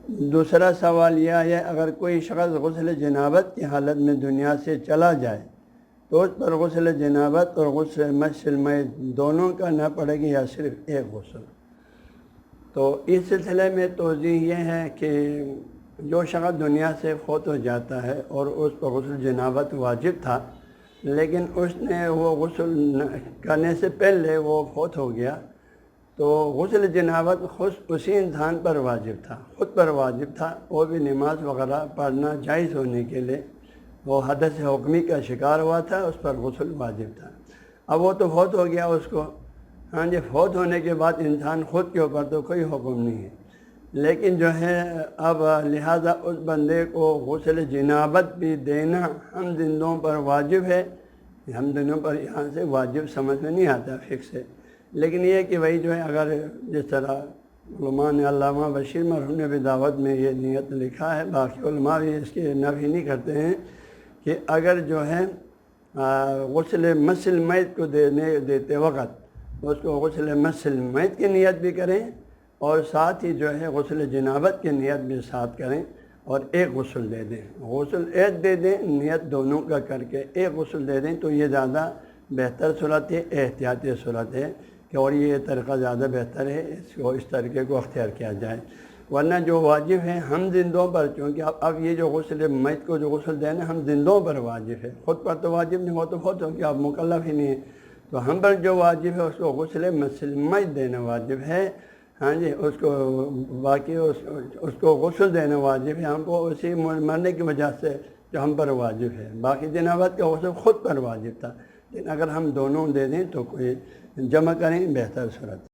دوسرا سوال یہ ہے اگر کوئی شخص غسل جنابت کی حالت میں دنیا سے چلا جائے تو اس پر غسل جنابت اور غسل مس المیت دونوں کا نہ پڑے گی یا صرف ایک غسل؟ تو اس سلسلے میں توضیح یہ ہے کہ جو شخص دنیا سے فوت ہو جاتا ہے اور اس پر غسل جنابت واجب تھا، لیکن اس نے وہ غسل کرنے سے پہلے وہ فوت ہو گیا، تو غسل جنابت خود اسی انسان پر واجب تھا، خود پر واجب تھا، وہ بھی نماز وغیرہ پڑھنا جائز ہونے کے لیے وہ حدث حکمی کا شکار ہوا تھا، اس پر غسل واجب تھا۔ اب وہ تو فوت ہو گیا، اس کو فوت ہونے کے بعد انسان خود کے اوپر تو کوئی حکم نہیں ہے، لیکن جو ہے اب لہذا اس بندے کو غسل جنابت بھی دینا ہم زندوں پر واجب ہے۔ ہم دنوں پر یہاں سے واجب سمجھ میں نہیں آتا فکس ہے، لیکن یہ کہ وہی جو ہے اگر جس طرح علماء نے علامہ بشیر مرحوم نے بھی دعوت میں یہ نیت لکھا ہے، باقی علماء بھی اس کی نفی نہیں کرتے ہیں کہ اگر جو ہے غسل مس المیت کو دیتے وقت اس کو غسل مس المیت کی نیت بھی کریں اور ساتھ ہی جو ہے غسل جنابت کی نیت بھی ساتھ کریں اور ایک غسل دے دیں، غسل ایک دے دیں، نیت دونوں کا کر کے ایک غسل دے دیں تو یہ زیادہ بہتر صورت ہے، احتیاطی صورت ہے کہ اور یہ طریقہ زیادہ بہتر ہے، اس طریقے کو اختیار کیا جائے۔ ورنہ جو واجب ہے ہم زندوں پر، چونکہ اب یہ جو غسل میت کو جو غسل دینا ہم زندوں پر واجب ہے، خود پر تو واجب نہیں، وہ تو خود ہو کہ آپ مکلف ہی نہیں ہے، تو ہم پر جو واجب ہے اس کو غسل مس المیت دینا واجب ہے۔ اس کو باقی اس کو غسل دینا واجب ہے ہم کو اسی مرنے کی وجہ سے جو ہم پر واجب ہے، باقی جنابت کا غسل خود پر واجب تھا، لیکن اگر ہم دونوں دے دیں تو کوئی جمع کریں بہتر صورت۔